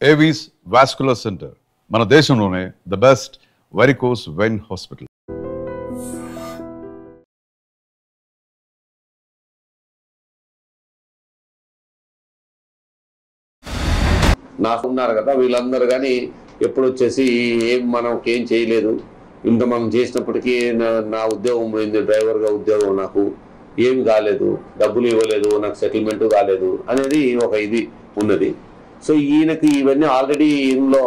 Avis vascular centre మన దేశంలోనే the best varicose vein hospital. నాకున్నారు కదా వీళ్ళందరూ కానీ ఎప్పుడు వచ్చేసి ఏం చేయలేదు, ఇంత మనం చేసినప్పటికీ నా ఉద్యోగం పోయింది, డ్రైవర్గా ఉద్యోగం నాకు ఏమి కాలేదు, డబ్బులు ఇవ్వలేదు, నాకు సెటిల్మెంట్ కాలేదు అనేది ఒక ఇది ఉన్నది. సో ఈయనకి ఇవన్నీ ఆల్రెడీ ఇందులో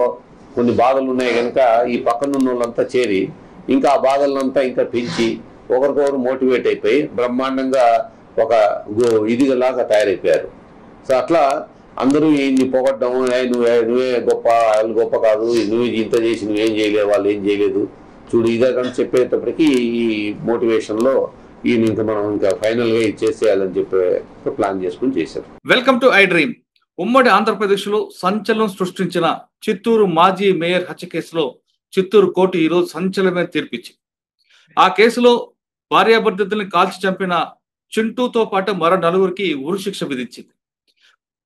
కొన్ని బాధలు ఉన్నాయి కనుక ఈ పక్కన ఉన్న వాళ్ళంతా చేరి ఇంకా ఆ బాధలంతా ఇంకా పెంచి ఒకరికొకరు మోటివేట్ అయిపోయి బ్రహ్మాండంగా ఒక ఇదిలాగా తయారైపోయారు. సో అట్లా అందరూ ఈయన్ని పొగడ్డం, నువ్వే గొప్ప, వాళ్ళు గొప్ప కాదు, నువ్వు ఇంత చేసి నువ్వేం చేయలేదు, వాళ్ళు ఏం చేయలేదు చూడు ఇదే కానీ చెప్పేటప్పటికీ ఈ మోటివేషన్లో ఈయన ఇంకా మనం ఇంకా ఫైనల్గా ఇది చేసేయాలని చెప్పి ప్లాన్ చేసుకుని చేశారు. Welcome to I dream. ఉమ్మడి ఆంధ్రప్రదేశ్లో సంచలనం సృష్టించిన చిత్తూరు మాజీ మేయర్ హత్య కేసులో చిత్తూరు కోర్టు ఈరోజు సంచలనమైన తీర్పిచ్చింది. ఆ కేసులో భార్యాభర్తల్ని కాల్చి చంపిన చింటూతో పాటు మరో నలుగురికి ఉరిశిక్ష విధించింది.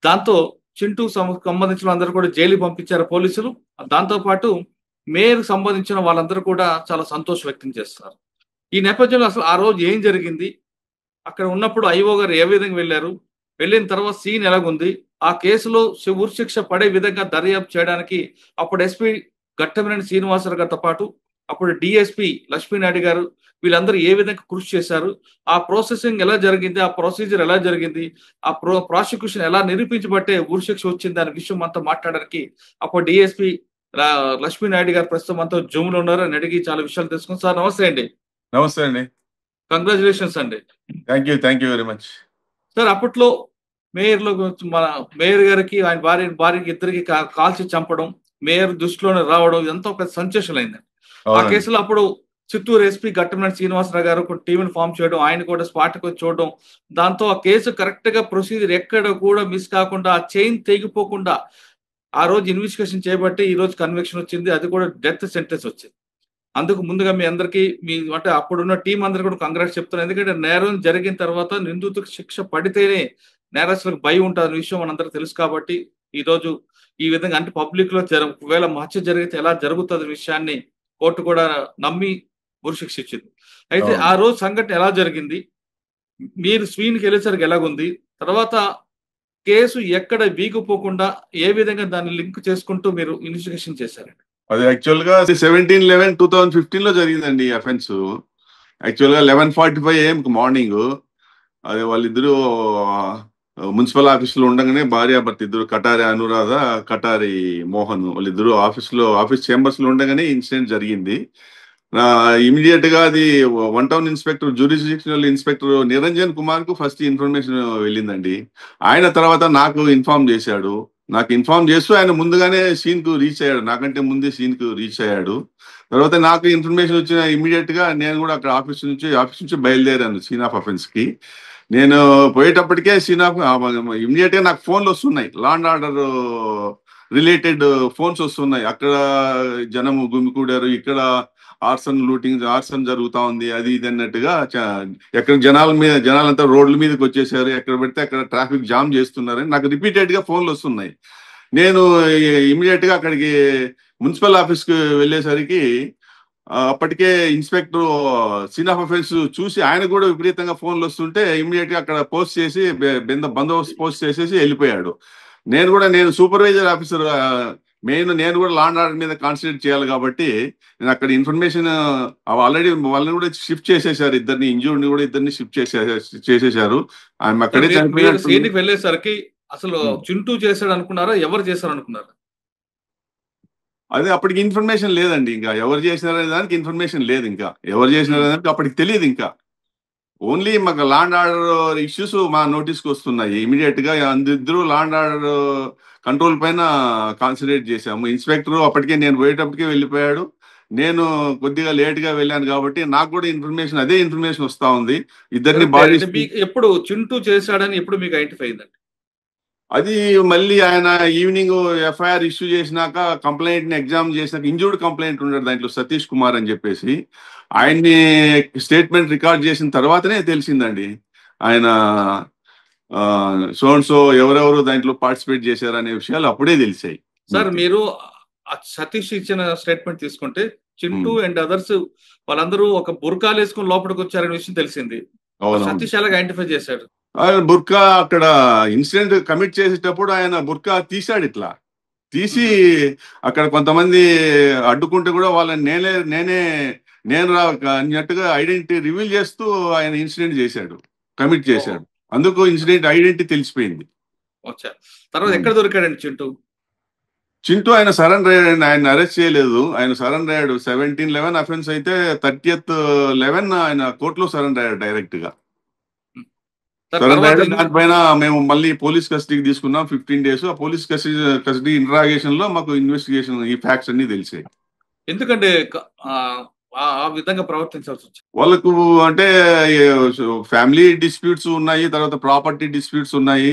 దాంతో చింటూ సంబంధించిన అందరూ కూడా జైలు పంపించారు పోలీసులు. దాంతో పాటు మేయర్ సంబంధించిన వాళ్ళందరూ కూడా చాలా సంతోషం వ్యక్తం చేస్తున్నారు. ఈ నేపథ్యంలో అసలు ఆ రోజు ఏం జరిగింది, అక్కడ ఉన్నప్పుడు ఐఓ గారు ఏ విధంగా వెళ్ళారు, వెళ్ళిన తర్వాత సీన్ ఎలాగుంది, ఆ కేసులో ఉరిశిక్ష పడే విధంగా దర్యాప్తు చేయడానికి అప్పుడు ఎస్పీ ఘట్టమనేని శ్రీనివాసరావు గారితో పాటు అప్పుడు డిఎస్పీ లక్ష్మీనాయుడు గారు వీళ్ళందరూ ఏ విధంగా కృషి చేశారు, ఆ ప్రాసెసింగ్ ఎలా జరిగింది, ఆ ప్రొసీజర్ ఎలా జరిగింది, ఆ ప్రాసిక్యూషన్ ఎలా నిరూపించబట్టే ఉరిశిక్ష వచ్చింది అనే విషయం అంతా మాట్లాడడానికి అప్పుడు డిఎస్పీ లక్ష్మీనాయుడు గారు ప్రస్తుతం అంతా జూమ్ లో ఉన్నారు. అని అడిగి చాలా విషయాలు తెలుసుకుని. సార్ నమస్తే అండి. నమస్తే అండి. కంగ్రాచులేషన్స్ అండి. Thank you very much. Sir అప్పట్లో మన మేయర్ గారికి ఆయన భార్యకి ఇద్దరికి కాల్చి చంపడం, మేయర్ దృష్టిలోనే రావడం ఇదంతా ఒక సెన్సేషన్ అయింది. ఆ కేసులో అప్పుడు చిత్తూరు ఎస్పీ ఘట్టమనేని శ్రీనివాసరావు గారు ఒక టీంని ఫామ్ చేయడం, ఆయన కూడా స్పాట్కి వచ్చి చూడడం, దాంతో ఆ కేసు కరెక్ట్ గా ప్రొసీజర్ ఎక్కడ కూడా మిస్ కాకుండా ఆ చైన్ తెగిపోకుండా ఆ రోజు ఇన్వెస్టిగేషన్ చేయబట్టి ఈ రోజు కన్విక్షన్ వచ్చింది. అది కూడా డెత్ సెంటెన్స్ వచ్చింది. అందుకు ముందుగా మీ అందరికీ అంటే అప్పుడున్న టీం అందరూ కూడా కంగ్రాట్స్ చెప్తున్నారు. ఎందుకంటే నేరం జరిగిన తర్వాత నిందితులకు శిక్ష పడితేనే నేరస్తులకు భయం ఉంటుంది విషయం మనందరికి తెలుసు. కాబట్టి ఈ రోజు ఈ విధంగా అంటే పబ్లిక్ లో ఒకవేళ హత్య జరిగితే ఎలా జరుగుతుంది విషయాన్ని కోర్టు కూడా నమ్మి ఉరిశిక్ష ఇచ్చింది. అయితే ఆ రోజు సంఘటన ఎలా జరిగింది, మీరు స్వీన్కి వెళ్ళేసరికి ఎలాగుంది, తర్వాత కేసు ఎక్కడ వీగిపోకుండా ఏ విధంగా దాన్ని లింక్ చేసుకుంటూ మీరు ఇన్వెస్టిగేషన్ చేశారండి? అది యాక్చువల్ గా 17/11/2015 లో జరిగిందండి ఈ అఫెన్స్. యాక్చువల్ గా 11:45 AM మార్నింగ్ అది వాళ్ళిద్దరూ మున్సిపల్ ఆఫీస్ లో ఉండగానే భార్యాభర్త ఇద్దరు కటారి అనురాధ, కటారి మోహన్ వాళ్ళిద్దరు ఆఫీస్ చేంబర్స్ లో ఉండగానే ఇన్సిడెంట్ జరిగింది. ఇమీడియట్ గా అది 1 town inspector jurisdictional inspector Niranjan Kumar కు ఫస్ట్ ఇన్ఫర్మేషన్ వెళ్ళిందండి. ఆయన తర్వాత నాకు ఇన్ఫార్మ్ చేశాడు. నాకు ఇన్ఫార్మ్ చేస్తూ ఆయన ముందుగానే సీన్ కు రీచ్ అయ్యాడు, నాకంటే ముందే సీన్ కు రీచ్ అయ్యాడు. తర్వాత నాకు ఇన్ఫర్మేషన్ వచ్చిన ఇమీడియట్ గా నేను కూడా అక్కడ ఆఫీస్ నుంచి బయలుదేరాను సీన్ ఆఫ్ అఫెన్స్ కి. నేను పోయేటప్పటికే సీన్ ఆఫ్ ఇమీడియట్ గా నాకు ఫోన్లు వస్తున్నాయి, law and order related phones వస్తున్నాయి. అక్కడ జనము గుమికూడారు, ఇక్కడ ఆర్సన్ జరుగుతా ఉంది, అది ఇది అన్నట్టుగా. ఎక్కడ జనాలంతా రోడ్ల మీదకి వచ్చేసారు, ఎక్కడ పెడితే అక్కడ ట్రాఫిక్ జామ్ చేస్తున్నారని నాకు రిపీటెడ్ గా ఫోన్లు వస్తున్నాయి. నేను ఇమీడియట్ గా అక్కడికి మున్సిపల్ ఆఫీస్ కి వెళ్ళేసరికి అప్పటికే ఇన్స్పెక్టర్ సీన్ ఆఫ్ అఫెన్స్ చూసి ఆయన కూడా విపరీతంగా ఫోన్లు వస్తుంటే ఇమీడియట్ గా అక్కడ పోస్ట్ చేసి బందోబస్తు పోస్ట్ చేసేసి వెళ్ళిపోయాడు. నేను సూపర్వైజర్ ఆఫీసర్ నేను కూడా లా అండ్ ఆర్డర్ మీద కాన్సన్ట్రేట్ చేయాలి కాబట్టి నేను అక్కడ ఇన్ఫర్మేషన్ ఆల్రెడీ వాళ్ళని కూడా షిఫ్ట్ చేసేసారు, ఇంజూర్డ్ కూడా ఇద్దరిని షిఫ్ట్ చేసేసారు. ఆయన అక్కడే వెళ్ళేసరికి అసలు చింటూ చేశాడు అనుకున్నారా, ఎవరు చేశారు అనుకున్నారా? అదే అప్పటికి ఇన్ఫర్మేషన్ లేదండి, ఇంకా ఎవరు చేసినారనే దానికి ఇన్ఫర్మేషన్ లేదు, ఇంకా ఎవరు చేసినారనే దానికి అప్పటికి తెలియదు. ఇంకా ఓన్లీ మాకు లా అండ్ ఆర్డర్ ఇష్యూస్ మా నోటీస్కి వస్తున్నాయి. ఇమీడియట్ గా అందరూ లా అండ్ ఆర్డర్ కంట్రోల్ పైన కాన్సన్ట్రేట్ చేశాము. ఇన్స్పెక్టర్ అప్పటికే నేను పోయేటప్పటికే వెళ్ళిపోయాడు, నేను కొద్దిగా లేట్ గా వెళ్ళాను కాబట్టి నాకు కూడా అదే ఇన్ఫర్మేషన్ వస్తా ఉంది. ఇద్దరిని బాడీ ఎప్పుడు చింటూ చేశాడని ఎప్పుడు మీకు ఐడెంటిఫై అయిందండి? అది మళ్ళీ ఆయన ఈవినింగ్ ఎఫ్ఐఆర్ ఇష్యూ చేసినాక కంప్లైంట్ ని ఎగ్జామ్ చేసినాక ఇంజూర్డ్ కంప్లైంట్ ఉన్నాడు దాంట్లో సతీష్ కుమార్ అని చెప్పేసి, ఆయన్ని స్టేట్మెంట్ రికార్డ్ చేసిన తర్వాతనే తెలిసిందండి ఆయన సో ఎవరెవరు దాంట్లో పార్టిసిపేట్ చేశారనే విషయాలు అప్పుడే తెలిసాయి. సార్ మీరు సతీష్ ఇచ్చిన స్టేట్మెంట్ తీసుకుంటే చింటూ అండ్ అదర్స్ వాళ్ళందరూ ఒక బుర్కాలు వేసుకుని లోపలికి వచ్చారనే విషయం తెలిసింది. సతీష్ ఎలాగ ఐడెంటిఫై చేశాడు? ఆయన బుర్కా అక్కడ ఇన్సిడెంట్ కమిట్ చేసేటప్పుడు ఆయన బుర్కా తీశాడు, ఇట్లా తీసి అక్కడ కొంతమంది అడ్డుకుంటే కూడా వాళ్ళని నేను రా అన్నట్టుగా ఐడెంటిటీ రివీల్ చేస్తూ ఆయన ఇన్సిడెంట్ చేశాడు, కమిట్ చేశాడు. అందుకు ఇన్సిడెంట్ ఐడెంటిటీ తెలిసిపోయింది. తర్వాత ఎక్కడ దొరికాడండి చింటూ? ఆయన సరెండర్ అయ్యాడు, ఆయన అరెస్ట్ చేయలేదు, ఆయన సరెండర్ అయ్యాడు. 17/11 అఫెన్స్ అయితే 30/11 ఆయన కోర్టులో సరెండర్ అయ్యాడు డైరెక్ట్ గా. సరెండర్ అయ్యాడు. దానిపైన మేము మళ్ళీ పోలీస్ కస్టడీకి తీసుకున్నాం 15 days. ఆ పోలీస్ కస్టడీ ఇంటరాగేషన్ లో మాకు ఇన్వెస్టిగేషన్ ఈ ఫ్యాక్ట్స్ అన్ని తెలిసాయి. ఎందుకంటే ఆ విధంగా ప్రవర్తించాల్సి వచ్చింది వాళ్ళకు, అంటే ఫ్యామిలీ డిస్ప్యూట్స్ ఉన్నాయి, తర్వాత ప్రాపర్టీ డిస్ప్యూట్స్ ఉన్నాయి,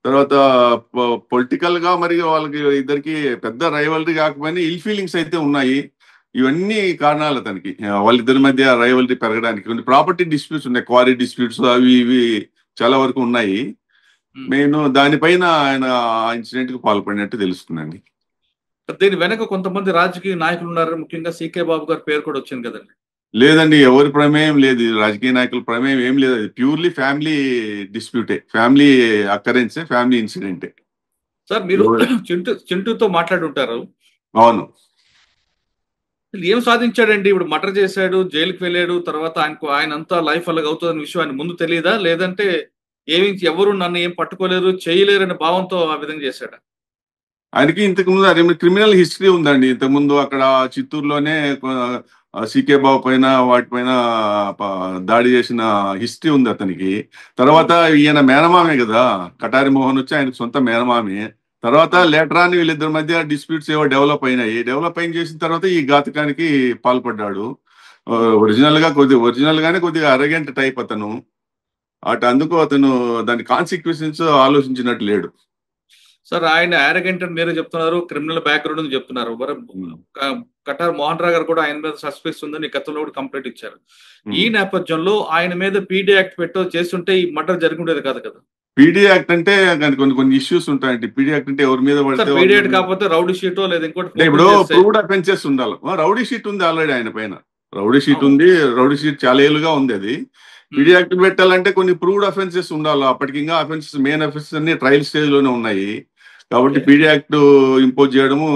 తర్వాత పొలిటికల్ గా మరి వాళ్ళకి ఇద్దరికి పెద్ద రైవల్రీ కాకపోయినా ఇల్ ఫీలింగ్స్ అయితే ఉన్నాయి. ఇవన్నీ కారణాలు అతనికి, వాళ్ళిద్దరి మధ్య రైవల్రీ పెరగడానికి. కొన్ని ప్రాపర్టీ డిస్ప్యూట్స్ ఉన్నాయి, క్వారీ డిస్ప్యూట్స్, అవి ఇవి చాలా వరకు ఉన్నాయి. నేను దానిపైన ఆయన ఇన్సిడెంట్ కు పాల్పడినట్టు తెలుస్తుందండి. దీని వెనక కొంతమంది రాజకీయ నాయకులు ఉన్నారు, ముఖ్యంగా సీకే బాబు గారి పేరు కూడా వచ్చింది కదండి. లేదండి, ఎవరి ప్రమేయం లేదు, రాజకీయ నాయకుల ప్రమేయం ఏం లేదు. అది ప్యూర్లీ ఫ్యామిలీ డిస్ప్యూటే, ఫ్యామిలీ అకరెన్సే, ఫ్యామిలీ ఇన్సిడెంటే. సార్ మీరు చింటూతో మాట్లాడుంటారు. అవును. ఏం సాధించాడండి? ఇప్పుడు మర్డర్ చేశాడు, జైలుకి వెళ్ళాడు, తర్వాత ఆయన అంతా లైఫ్ అలాగ అవుతుందన్న విషయం ఆయన ముందు తెలియదా? లేదంటే ఎవరు నన్ను ఏం పట్టుకోలేరు చేయలేరు అనే భావంతో ఆ విధంగా చేశాడా? ఆయనకి ఇంతకుముందు అదే క్రిమినల్ హిస్టరీ ఉందండి. ఇంతకుముందు అక్కడ చిత్తూరులోనే సీకే బాబు పైన వాటిపైన దాడి చేసిన హిస్టరీ ఉంది అతనికి. తర్వాత ఈయన మేనమామే కదా, కటారి మోహన్ వచ్చి ఆయన సొంత మేనమామే. తర్వాత లేటర్ ఆన్ వీళ్ళిద్దరి మధ్య డిస్ప్యూట్స్ ఏవో డెవలప్ అయినాయి. డెవలప్ చేసిన తర్వాత ఈ ఘాతకానికి పాల్పడ్డాడు. ఒరిజినల్ గానే కొద్దిగా అరగెంట్ టైప్ అతను. అందుకు అతను దాని కాన్సిక్వెన్సెస్ ఆలోచించినట్టు లేడు. సార్ ఆయన అరగెంట్ అని మీరే చెప్తున్నారు, క్రిమినల్ బ్యాక్గ్రౌండ్ అని చెప్తున్నారు. కటార్ మోహన్ రావు గారు కూడా ఆయన మీద సస్పెక్ట్స్ ఉందని గతంలో కూడా కంప్లైంట్ ఇచ్చారు. ఈ నేపథ్యంలో ఆయన మీద పీడీ యాక్ట్ పెట్టో చేస్తుంటే ఈ మర్డర్ జరిగి ఉండేది కాదు కదా. పీడీ యాక్ట్ అంటే కొన్ని ఇష్యూస్ ఉంటాయండి. పీడీ యాక్ట్ అంటే ఎవరి మీద పడితే పీడీ యాక్ట్ కాకపోతే రౌడీ షీటో లేదా ఇంకోటి ఇప్పుడు ప్రూవ్డ్ అఫెన్సెస్ ఉండాలి. రౌడీ షీట్ ఉంది ఆల్రెడీ ఆయన పైన, రౌడీ షీట్ ఉంది. రౌడీ షీట్ చాలా ఏళ్ళుగా ఉంది. అది పీడీ యాక్ట్ పెట్టాలంటే కొన్ని ప్రూవ్డ్ అఫెన్సెస్ ఉండాలి. అప్పటికి ఇంకా అఫెన్సెస్, మెయిన్ అఫెన్సెస్ అన్ని ట్రయల్ స్టేజ్ లోనే ఉన్నాయి. కాబట్టి పీడీ యాక్ట్ ఇంపోజ్ చేయడము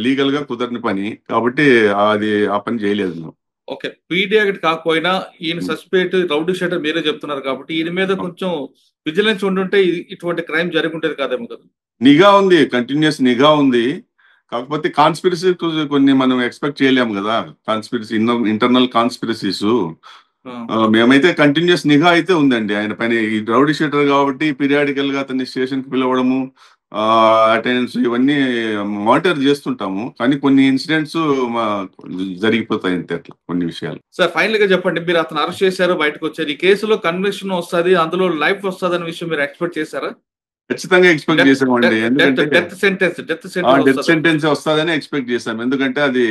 లీగల్ గా కుదరని పని. కాబట్టి అది ఆ పని చేయలేదు. ఓకే, పీడీ యాక్ట్ కాకపోయినా ఈయన సస్పెక్ట్ రౌడీ షీటర్ మీరే చెప్తున్నారు కాబట్టి ఈయన మీద కొంచెం విజిలెన్స్ ఉండుంటే ఇటువంటి క్రైమ్ జరుగుంటేది కాదేమో కదా. నిఘా ఉంది, కంటిన్యూస్ నిఘా ఉంది. కాకపోతే కాన్స్పిరసీ కొన్ని మనం ఎక్స్పెక్ట్ చేయలేము కదా. కాన్స్పిరసీ, ఇంటర్నల్ కాన్స్పిరసీస్ మేమైతే కంటిన్యూస్ నిఘా అయితే ఉందండి ఆయన పైన. ఈ రౌడీ షీటర్ కాబట్టి పీరియాడికల్ గా అతన్ని స్టేషన్ కి పిలవడము, అటెండెన్స్ ఇవన్నీ మానిటర్ చేస్తుంటాము. కానీ కొన్ని ఇన్సిడెంట్స్ జరిగిపోతాయి అంతే, అట్లా కొన్ని విషయాలు. సార్ ఫైనల్ గా చెప్పండి, మీరు అతను అరెస్ట్ చేశారు, బయటకు వచ్చారు, ఈ కేసులో కన్విక్షన్ వస్తుంది, అందులో లైఫ్ వస్తుంది అనే విషయం మీరు ఎక్స్పెక్ట్ చేశారా? ఖచ్చితంగా ఎక్స్పెక్ట్ చేసామండి. ఎందుకంటే డెత్ సెంటెన్స్ వస్తుందని ఎక్స్పెక్ట్ చేశాం. ఎందుకంటే అది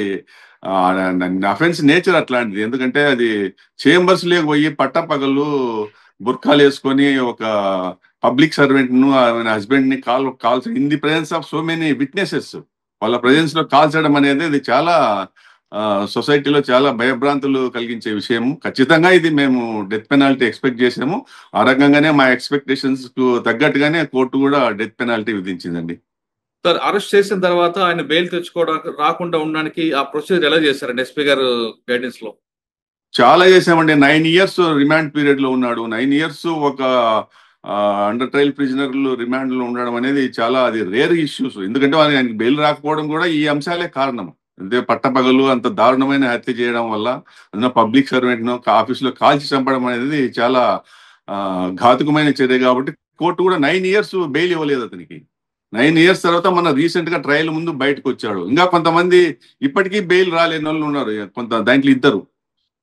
అఫెన్స్ నేచర్ అట్లాంటిది. ఎందుకంటే అది చేంబర్స్ లేక పోయి పట్టపగలు బుర్ఖాలు వేసుకొని ఒక పబ్లిక్ సర్వెంట్ ను, హస్బెండ్ ని calls in the presence of so many witnesses, వాళ్ళ ప్రెజెన్స్ లో కాల్చడం అనేది ఇది చాలా సొసైటీలో చాలా భయభ్రాంతులు కలిగించే విషయం. ఖచ్చితంగా ఇది మేము డెత్ పెనాల్టీ ఎక్స్పెక్ట్ చేసాము. ఆ రకంగానే మా ఎక్స్పెక్టేషన్స్ కు తగ్గట్టుగానే కోర్టు కూడా డెత్ పెనాల్టీ విధించిందండి. సార్ అరెస్ట్ చేసిన తర్వాత ఆయన బెయిల్ తెచ్చుకోవడానికి రాకుండా ఉండడానికి ఆ ప్రొసీజర్ ఎలా చేశారండి ఎస్పీ గారు గైడెన్స్ లో? చాలా చేసామండి. 9 years రిమాండ్ పీరియడ్ లో ఉన్నాడు. 9 years ఒక అండర్ ట్రయల్ ప్రిజనర్లు రిమాండ్ లో ఉండడం అనేది చాలా అది రేర్ ఇష్యూస్. ఎందుకంటే ఆయనకి బెయిల్ రాకపోవడం కూడా ఈ అంశాలే కారణం. అంటే పట్టపగలు అంత దారుణమైన హత్య చేయడం వల్ల, పబ్లిక్ సర్వెంట్ ను ఆఫీస్ లో కాల్చి చంపడం అనేది చాలా ఘాతుకమైన చర్య. కాబట్టి కోర్టు కూడా 9 years బెయిల్ ఇవ్వలేదు అతనికి. 9 years తర్వాత మన రీసెంట్ గా ట్రయల్ ముందు బయటకు వచ్చాడు. ఇంకా కొంతమంది ఇప్పటికీ బెయిల్ రాలేని వాళ్ళు ఉన్నారు. దాంట్లో ఇద్దరు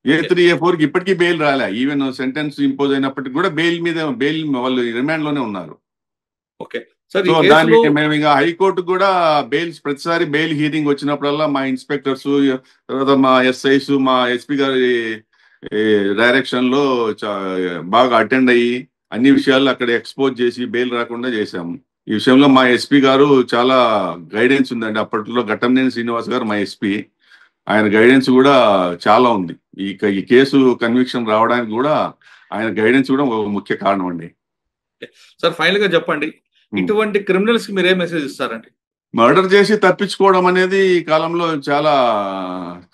A3 A4 కి ఇప్పటికీ బెయిల్ రాలే. ఈవెన్ సెంటెన్స్ ఇంపోజ్ అయినప్పటికీ కూడా బెయిల్ వాళ్ళు రిమాండ్ లోనే ఉన్నారు. ఓకే, సో దానికి మేము ఇంకా హైకోర్టు కూడా ప్రతిసారి బెయిల్ హీరింగ్ వచ్చినప్పుడల్లా మా ఇన్స్పెక్టర్స్, తర్వాత మా SIs, మా SP గారి డైరెక్షన్ లో బాగా అటెండ్ అయ్యి అన్ని విషయాలు అక్కడ ఎక్స్పోజ్ చేసి బెయిల్ రాకుండా చేశాము. ఈ విషయంలో మా ఎస్పీ గారు చాలా గైడెన్స్ ఉందండి. అప్పట్లో ఘట్టంనేని శ్రీనివాస్ గారు మా ఎస్పీ, ఆయన గైడెన్స్ కూడా చాలా ఉంది. ఈ కేసు కన్విక్షన్ రావడానికి కూడా ఆయన గైడెన్స్ కూడా ఒక ముఖ్య కారణం అండి. సార్ ఫైనల్ గా చెప్పండి, ఇటువంటి క్రిమినల్స్ కి మీరు ఏ మెసేజ్ ఇస్తారండి? మర్డర్ చేసి తప్పించుకోవడం అనేది ఈ కాలంలో చాలా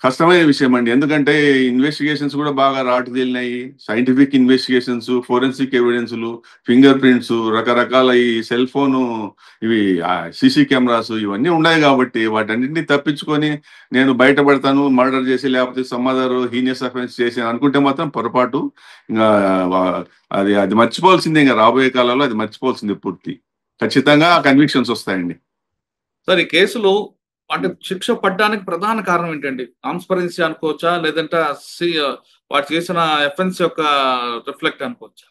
కష్టమైన విషయం అండి. ఎందుకంటే ఇన్వెస్టిగేషన్స్ కూడా బాగా రాటు తేలినాయి. సైంటిఫిక్ ఇన్వెస్టిగేషన్స్, ఫోరెన్సిక్ ఎవిడెన్స్లు, ఫింగర్ ప్రింట్స్, రకరకాల ఈ సెల్ ఫోను, ఇవి సీసీ కెమెరాస్ ఇవన్నీ ఉన్నాయి కాబట్టి వాటన్నింటినీ తప్పించుకొని నేను బయటపడతాను మర్డర్ చేసి, లేకపోతే సమ్ అదర్ హీనియస్ అఫెన్స్ చేసి అనుకుంటే మాత్రం పొరపాటు. ఇంకా అది మర్చిపోవాల్సిందే. ఇంకా రాబోయే కాలంలో అది మర్చిపోవాల్సిందే పూర్తి. ఖచ్చితంగా కన్విక్షన్స్ వస్తాయండి. సార్ ఈ కేసులో అంటే శిక్ష పడ్డానికి ప్రధాన కారణం ఏంటండి? ట్రాన్స్పరెన్సీ అనుకోవచ్చా, లేదంటే వాడు చేసిన ఎఫెన్స్ యొక్క రిఫ్లెక్ట్ అనుకోవచ్చా?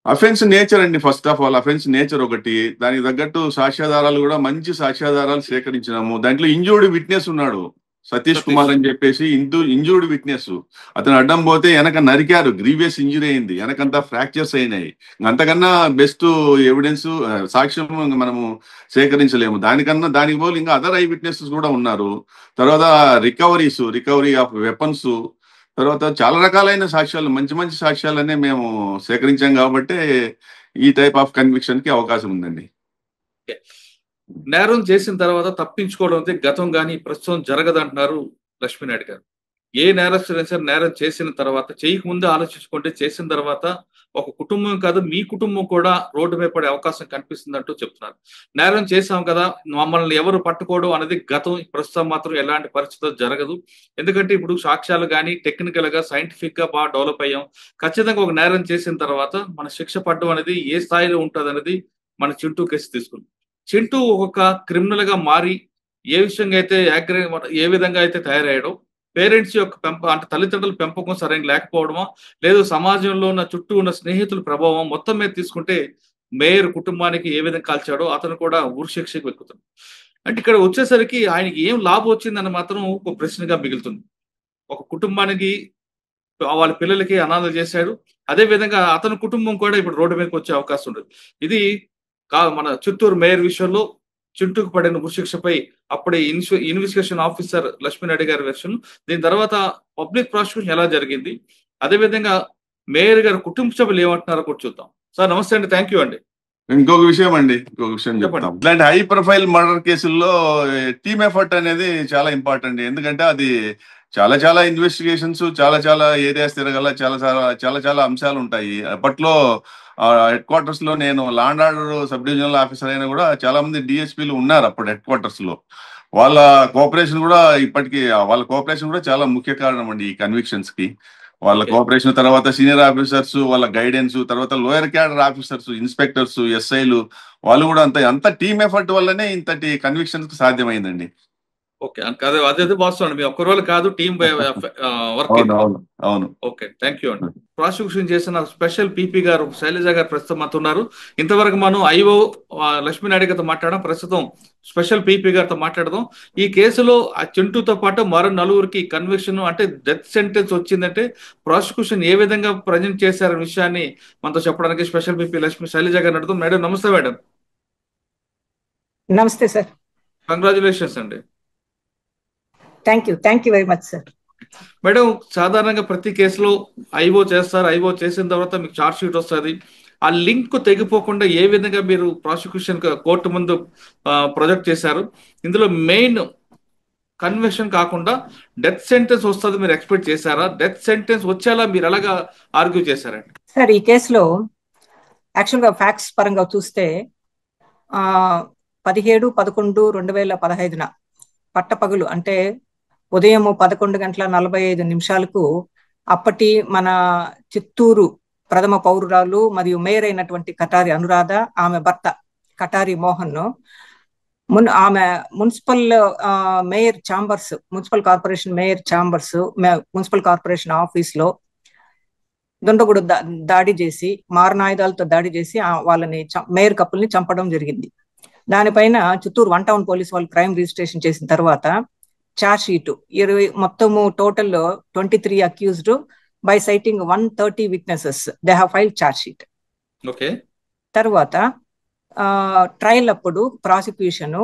అఫెన్స్ నేచర్ అండి. First of all offence nature ఒకటి, దానికి తగ్గట్టు సాక్ష్యాధారాలు కూడా మంచి సాక్ష్యాధారాలు సేకరించినాము. దాంట్లో ఇంజూర్డ్ విట్నెస్ ఉన్నాడు, సతీష్ కుమార్ అని చెప్పేసి ఇంజూర్డ్ విట్నెస్. అతను అడ్డం పోతే వెనక నరికారు, గ్రీవియస్ ఇంజురీ అయింది, వెనకంతా ఫ్రాక్చర్స్ అయినాయి. అంతకన్నా బెస్ట్ ఎవిడెన్స్ సాక్ష్యం మనము సేకరించలేము. దానికి పోలు ఇంకా అదర్ ఐ విట్నెసెస్ కూడా ఉన్నారు. తర్వాత రికవరీ ఆఫ్ వెపన్స్, తర్వాత చాలా రకాలైన సాక్ష్యాలు, మంచి మంచి సాక్ష్యాలనే మేము సేకరించాం కాబట్టి ఈ టైప్ ఆఫ్ కన్విక్షన్ కి అవకాశం ఉందండి. నేరం చేసిన తర్వాత తప్పించుకోవడం అయితే గతం కానీ ప్రస్తుతం జరగదంటున్నారు లక్ష్మీనాయుడు గారు. ఏ నేరస్తుడైనా సరే నేరం చేసిన తర్వాత, చేయకముందే ఆలోచించుకుంటే చేసిన తర్వాత ఒక కుటుంబం కాదు మీ కుటుంబం కూడా రోడ్డు మీద పడే అవకాశం కనిపిస్తుందంటూ చెప్తున్నారు. నేరం చేశాం కదా, మమ్మల్ని ఎవరు పట్టుకోవడం అనేది గతం. ప్రస్తుతం మాత్రం ఎలాంటి పరిస్థితులు జరగదు. ఎందుకంటే ఇప్పుడు సాక్ష్యాలు కానీ టెక్నికల్ గా సైంటిఫిక్ గా బాగా డెవలప్ అయ్యాం. ఖచ్చితంగా ఒక నేరం చేసిన తర్వాత మన శిక్ష పడడం అనేది ఏ స్థాయిలో ఉంటుంది అనేది మన చింటూ కేసు తీసుకుంది. చింటూ ఒక క్రిమినల్ గా మారి ఏ విధంగా అయితే తయారయ్యాడో, పేరెంట్స్ యొక్క అంటే తల్లిదండ్రుల పెంపకం సరైన లేకపోవడమా, లేదు సమాజంలో ఉన్న చుట్టూ ఉన్న స్నేహితుల ప్రభావం, మొత్తం మీద తీసుకుంటే మేయర్ కుటుంబానికి ఏ విధంగా కాల్చాడో అతను కూడా ఉరిశిక్షకు ఎక్కుతుంది. అంటే ఇక్కడ వచ్చేసరికి ఆయనకి ఏం లాభం వచ్చిందని మాత్రం ఒక ప్రశ్నగా మిగులుతుంది. ఒక కుటుంబానికి వాళ్ళ పిల్లలకి అనాథలు చేశాడు, అదే విధంగా అతని కుటుంబం కూడా ఇప్పుడు రోడ్డు మీదకి వచ్చే అవకాశం ఉండదు. ఇది మన చిత్తూరు మేయర్ విషయంలో చింటూకు పడిన ఉరిశిక్షపై అప్పుడే ఇన్వెస్టిగేషన్ ఆఫీసర్ లక్ష్మీనాయుడు గారి వెర్షన్, దీని తర్వాత పబ్లిక్ ప్రాసిక్యూషన్ ఎలా జరిగింది, అదేవిధంగా మేయర్ గారి కుటుంబ సభ్యులు ఏమంటున్నారో కూడా చూద్దాం. సార్ నమస్తే అండి, థ్యాంక్ యూ అండి. ఇంకొక విషయం చెప్తాం. ఇలాంటి హై ప్రొఫైల్ మర్డర్ కేసుల్లో టీమ్ ఎఫర్ట్ అనేది చాలా ఇంపార్టెంట్. ఎందుకంటే అది చాలా ఇన్వెస్టిగేషన్స్, చాలా ఏరియాస్ తిరగల, చాలా అంశాలు ఉంటాయి. అప్పట్లో హెడ్ క్వార్టర్స్ లో నేను law and order sub divisional officer అయినా కూడా చాలా మంది డిఎస్పీలు ఉన్నారు అప్పుడు హెడ్ క్వార్టర్స్ లో. వాళ్ళ కోఆపరేషన్ కూడా చాలా ముఖ్య కారణం అండి ఈ కన్విక్షన్స్ కి. వాళ్ళ కోఆపరేషన్, తర్వాత సీనియర్ ఆఫీసర్స్ వాళ్ళ గైడెన్స్, తర్వాత లోయర్ క్యాడర్ ఆఫీసర్స్, ఇన్స్పెక్టర్స్, ఎస్ఐలు వాళ్ళు కూడా అంత టీమ్ ఎఫర్ట్ వల్లనే ఇంతటి కన్విక్షన్స్ కి సాధ్యమైందండి. ఓకే, అదే వాస్తవం. మీ ఒక్క రోజు కాదు, టీమ్ వర్క్. అవును. ఓకే, థ్యాంక్ యూ అండి. ప్రాసిక్యూషన్ చేసిన స్పెషల్ పీపీ గారు శైలజ గారు ప్రస్తుతం మనతో ఉన్నారు. ఇంతవరకు మనం ఐఓ లక్ష్మీనాయుడు గారితో మాట్లాడడం, ప్రస్తుతం స్పెషల్ పీపీ గారితో మాట్లాడదాం. ఈ కేసులో ఆ చింటూతో పాటు మరో 4 కన్విక్షన్, అంటే డెత్ సెంటెన్స్ వచ్చిందంటే ప్రాసిక్యూషన్ ఏ విధంగా ప్రజెంట్ చేశారనే విషయాన్ని మనతో చెప్పడానికి స్పెషల్ పీపీ శైలజ గారు అడుగుతాం. మేడం నమస్తే. మేడం నమస్తే సార్. కంగ్రాచులేషన్స్ అండి. Thank you very much sir. Madam, సాధారణంగా ప్రతి కేసులో ఐఓ చేస్తారు, ఐఓ చేసిన తర్వాత మీకు చార్జ్ షీట్ వస్తుంది. ఆ లింక్ తెగిపోకుండా ఏ విధంగా మీరు ప్రాసిక్యూషన్ కోర్టు ముందు ప్రొజెక్ట్ చేశారు? ఇందులో మెయిన్ కన్విక్షన్ కాకుండా డెత్ సెంటెన్స్ వస్తుంది మీరు ఎక్స్పెక్ట్ చేశారా? డెత్ సెంటెన్స్ వచ్చేలా మీరు ఎలాగా ఆర్గ్యూ చేశారండి? సార్ ఈ కేసులో యాక్చువల్గా ఫ్యాక్ట్స్ పరంగా చూస్తే 17/11/2015 పట్టపగలు, అంటే ఉదయం 11:45 అప్పటి మన చిత్తూరు ప్రథమ పౌరురాలు మరియు మేయర్ అయినటువంటి కటారి అనురాధ, ఆమె భర్త కటారి మోహన్ ఆమె municipal mayor chambers, municipal corporation mayor chambers, municipal corporation office లో దుండగుడు దాడి చేసి, మారణాయుధాలతో దాడి చేసి వాళ్ళని మేయర్ కప్పుల్ని చంపడం జరిగింది. దానిపైన చిత్తూరు 1 టౌన్ పోలీస్ వాళ్ళు క్రైమ్ రిజిస్ట్రేషన్ చేసిన తర్వాత చార్జ్ షీట్ మొత్తము total 23 accused by citing 130 witnesses they have filed charge sheet. Okay. తర్వాత ట్రయల్ అప్పుడు prosecution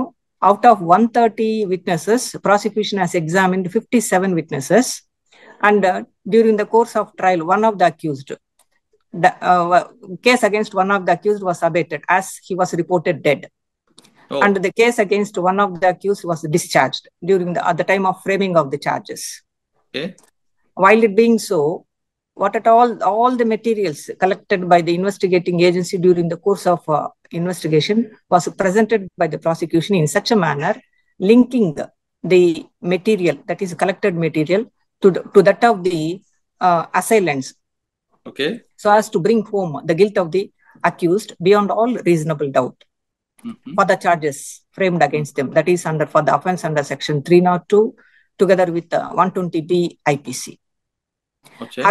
out of 130 witnesses, prosecution has examined 57 witnesses, and during the course of trial, one of the accused, the case against one of the accused was abated as he was reported dead. Oh. And the case against one of the accused was discharged at the time of framing of the charges. Okay. While it being so, what at all the materials collected by the investigating agency during the course of investigation was presented by the prosecution in such a manner, linking the material, that is collected material, to that of the assailants, Okay. so as to bring home the guilt of the accused beyond all reasonable doubt for the charges framed against them, that is for the offense under section 302 together with 120B IPC. Okay.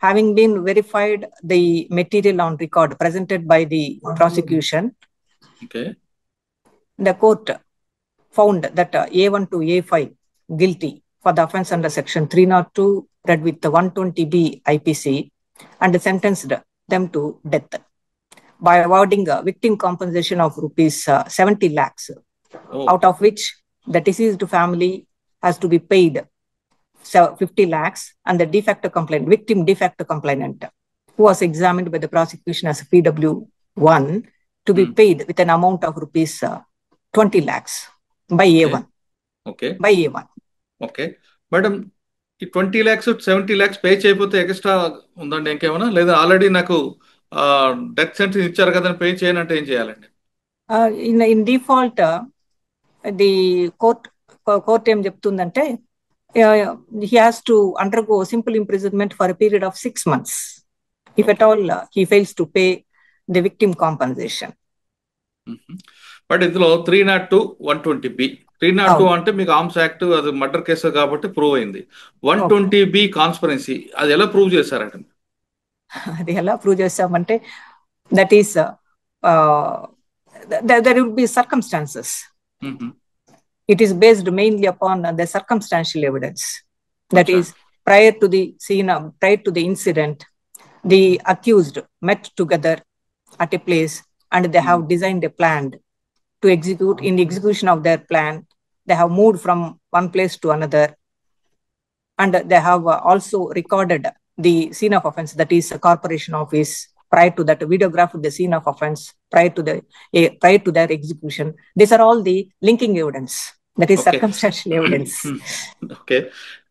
Having been verified the material on record presented by the prosecution, Okay. the court found that A1 to A5 guilty for the offense under section 302 read with the 120B IPC and sentenced them to death by awarding a victim compensation of rupees 70 lakhs, out of which the deceased family has to be paid 50 lakhs, and the victim de facto complainant, who was examined by the prosecution as PW1, to be paid with an amount of rupees 20 lakhs by A1. Okay. By A1. Okay. Madam, ఈ 20 lakhs 70 lakhs pay చేయకపోతే extra ఉందండి ఇంకేమైనా, లేదా already నాకు death sentence ఇచ్చారు కదా pay చేయనంటే ఏం చేయాలండి? In default, the court ఏం చెప్తుందంటే he has to undergo simple imprisonment for a period of 6 months if at all he fails to pay the victim compensation. But ఇందులో 302 120B 302 అంటే మీకు ఆర్మ్స్ యాక్ట్, అది మర్డర్ కేసు కాబట్టి prove అయింది. 120B conspiracy, అది ఎలా ప్రూవ్ చేశారండి? అది ఎలా ప్రూవ్ చేశామంటే, that is there will be circumstances. It is based mainly upon the circumstantial evidence. That is, prior to the scene, prior to the incident, the accused met together at a place and they have designed a plan to execute. In the execution of their plan, they have moved from one place to another, and they have also recorded the scene of offense, that is a corporation office. Prior to that, videographed the scene of offense prior to their execution. These are all the linking evidence, that is circumstantial evidence. Okay.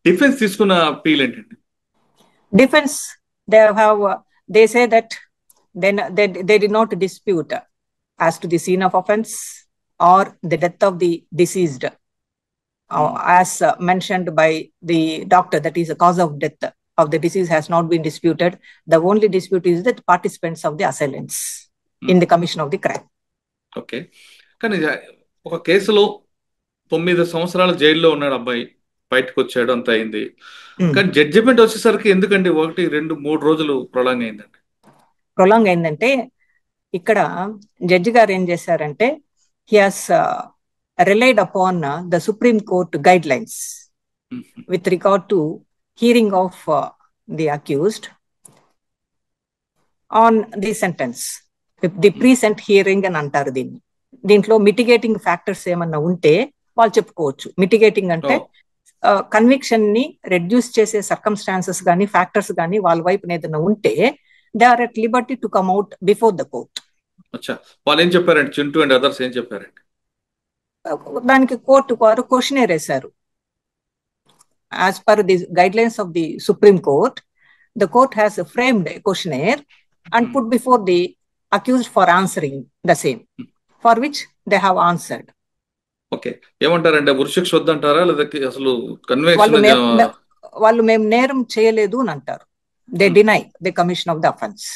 Defense తీసుకున్న appeal ఏంటండి? Defense, they say that then they did not dispute as to the scene of offense or the death of the deceased, as mentioned by the doctor, that is the cause of death of the disease has not been disputed. The only dispute is that participants of the assailants in the commission of the crime. Okay. కానీ ఒక కేసులో 9 సంవత్సరాలు జైల్లో ఉన్నాడు అబ్బాయి, బయటకు వచ్చాడు, అంత అయింది. కానీ జడ్జిమెంట్ వచ్చేసరికి ఎందుకండి 1, 2, 3 రోజులు ప్రొలాంగ్ అయిందండి? ప్రొలాంగ్ అయిందంటే, ఇక్కడ జడ్జి గారు ఏం చేశారంటే, he has relied upon the Supreme Court guidelines with regard to hearing of the accused on the sentence. The pre-sent hearing అని అంటారు దీన్ని. దీంట్లో మిటిగేటింగ్ ఫ్యాక్టర్స్ ఏమన్నా ఉంటే వాళ్ళు చెప్పుకోవచ్చు. మిటిగేటింగ్ అంటే కన్విక్షన్ ని రెడ్యూస్ చేసే సర్కమ్స్టాన్సెస్ కానీ ఫ్యాక్టర్స్ కానీ వాళ్ళ వైపున ఏదైనా ఉంటే they are at liberty to come out before the court. వాళ్ళు ఏం చెప్పారండి? చింటూ అండ్ అదర్స్ ఏం చెప్పారండి? దానికి కోర్టు వారు క్వశ్చనేర్ వేశారు. As per the guidelines of the Supreme Court, the court has framed a questionnaire and put before the accused for answering the same, for which they have answered. Okay. ఏమంటారంటే ఉరిశిక్ష వద్దంటారా, లేదా అసలు వాళ్ళు మేము నేరం చేయలేదు అని అంటారు. They deny the commission of the offence.